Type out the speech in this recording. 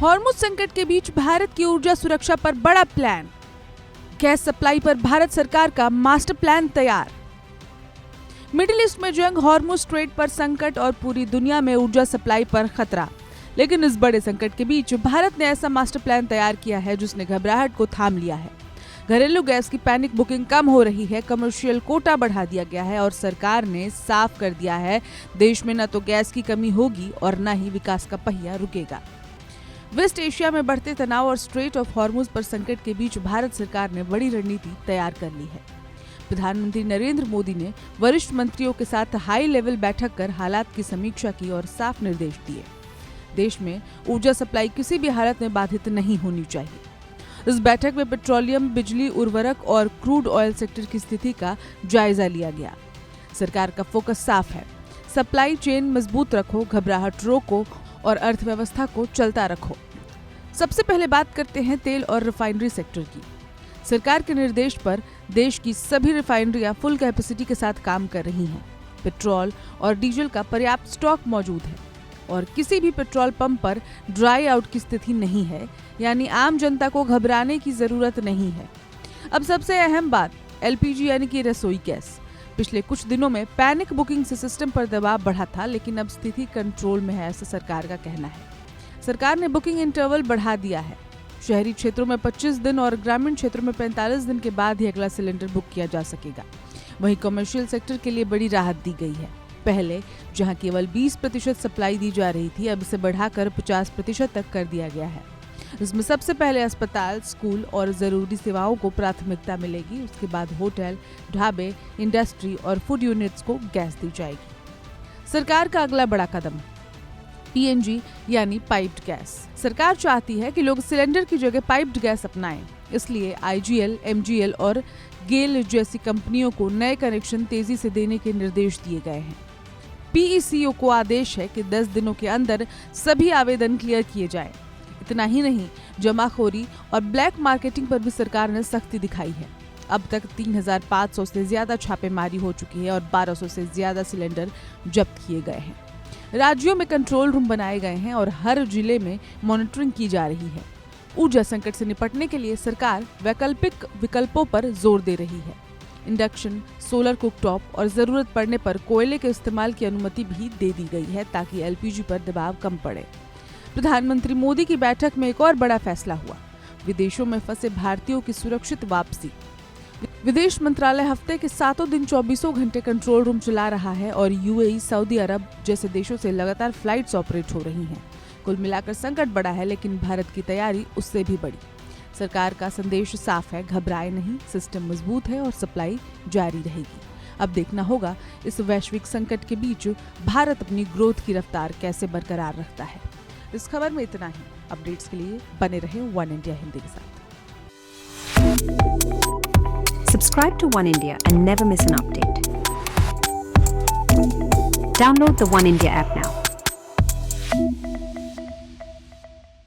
Hormuz संकट के बीच भारत की ऊर्जा सुरक्षा पर बड़ा प्लान। गैस सप्लाई पर भारत सरकार का मास्टर प्लान तैयार। मिडिल ईस्ट में जंग, हॉर्मुज स्ट्रेट पर संकट और पूरी दुनिया में ऊर्जा सप्लाई पर खतरा। लेकिन इस बड़े संकट के बीच भारत ने ऐसा मास्टर प्लान तैयार किया है जिसने घबराहट को थाम लिया है। घरेलू गैस की पैनिक बुकिंग कम हो रही है, कमर्शियल कोटा बढ़ा दिया गया है और सरकार ने साफ कर दिया है देश में न तो गैस की कमी होगी और न ही विकास का पहिया रुकेगा। वेस्ट एशिया में बढ़ते तनाव और स्ट्रेट ऑफ हॉर्मुज पर संकट के बीच भारत सरकार ने बड़ी रणनीति तैयार कर ली है। प्रधानमंत्री नरेंद्र मोदी ने वरिष्ठ मंत्रियों के साथ हाई लेवल बैठक कर हालात की समीक्षा की और साफ निर्देश दिए। देश में ऊर्जा सप्लाई किसी भी हालत में बाधित नहीं होनी चाहिए। इस बैठक में पेट्रोलियम, बिजली, उर्वरक और क्रूड ऑयल सेक्टर की स्थिति का जायजा लिया गया। सरकार का फोकस साफ है, सप्लाई चेन मजबूत रखो, घबराहट रोको और अर्थव्यवस्था को चलता रखो। सबसे पहले बात करते हैं तेल और रिफाइनरी सेक्टर की। सरकार के निर्देश पर देश की सभी रिफाइनरियां फुल कैपेसिटी के साथ काम कर रही हैं। पेट्रोल और डीजल का पर्याप्त स्टॉक मौजूद है और किसी भी पेट्रोल पंप पर ड्राई आउट की स्थिति नहीं है, यानी आम जनता को घबराने की जरूरत नहीं है। अब सबसे अहम बात, एलपीजी यानी कि रसोई गैस। पिछले कुछ दिनों में पैनिक बुकिंग से सिस्टम पर दबाव बढ़ा था, लेकिन अब स्थिति कंट्रोल में है, ऐसा सरकार का कहना है। सरकार ने बुकिंग इंटरवल बढ़ा दिया है। शहरी क्षेत्रों में 25 दिन और ग्रामीण क्षेत्रों में 45 दिन के बाद ही अगला सिलेंडर बुक किया जा सकेगा। वहीं कमर्शियल सेक्टर के लिए बड़ी राहत दी गई है। पहले जहां केवल 20% सप्लाई दी जा रही थी, अब इसे बढ़ाकर 50% तक कर दिया गया है। इसमें सबसे पहले अस्पताल, स्कूल और जरूरी सेवाओं को प्राथमिकता मिलेगी। उसके बाद होटल, ढाबे, इंडस्ट्री और फूड यूनिट्स को गैस दी जाएगी। सरकार का अगला बड़ा कदम, पीएनजी यानी पाइप्ड गैस। सरकार चाहती है कि लोग सिलेंडर की जगह पाइप्ड गैस अपनाएं। इसलिए आईजीएल, एमजीएल और गेल जैसी कंपनियों को नए कनेक्शन तेजी से देने के निर्देश दिए गए हैं। पीईसीओ को आदेश है कि 10 दिनों के अंदर सभी आवेदन क्लियर किए जाएं। इतना ही नहीं, जमाखोरी और ब्लैक मार्केटिंग पर भी सरकार ने सख्ती दिखाई है। अब तक 3500 से ज्यादा छापेमारी हो चुकी है और 1200 से ज्यादा सिलेंडर जब्त किए गए हैं। राज्यों में कंट्रोल रूम बनाए गए हैं और हर जिले में मॉनिटरिंग की जा रही है। ऊर्जा संकट से निपटने के लिए सरकार वैकल्पिक विकल्पों पर जोर दे रही है। इंडक्शन, सोलर कुकटॉप और जरूरत पड़ने पर कोयले के इस्तेमाल की अनुमति भी दे दी गई है ताकि एलपीजी पर दबाव कम पड़े। प्रधानमंत्री मोदी की बैठक में एक और बड़ा फैसला हुआ, विदेशों में फंसे भारतीयों की सुरक्षित वापसी। विदेश मंत्रालय हफ्ते के 7 दिन 24 घंटे कंट्रोल रूम चला रहा है और यूएई, सऊदी अरब जैसे देशों से लगातार फ्लाइट्स ऑपरेट हो रही हैं। कुल मिलाकर संकट बड़ा है, लेकिन भारत की तैयारी उससे भी बड़ी। सरकार का संदेश साफ है, घबराए नहीं, सिस्टम मजबूत है और सप्लाई जारी रहेगी। अब देखना होगा इस वैश्विक संकट के बीच भारत अपनी ग्रोथ की रफ्तार कैसे बरकरार रखता है। इस खबर में इतना ही। अपडेट्स के लिए बने रहे वन इंडिया हिंदी के साथ। Subscribe to One India and never miss an update. Download the One India app now.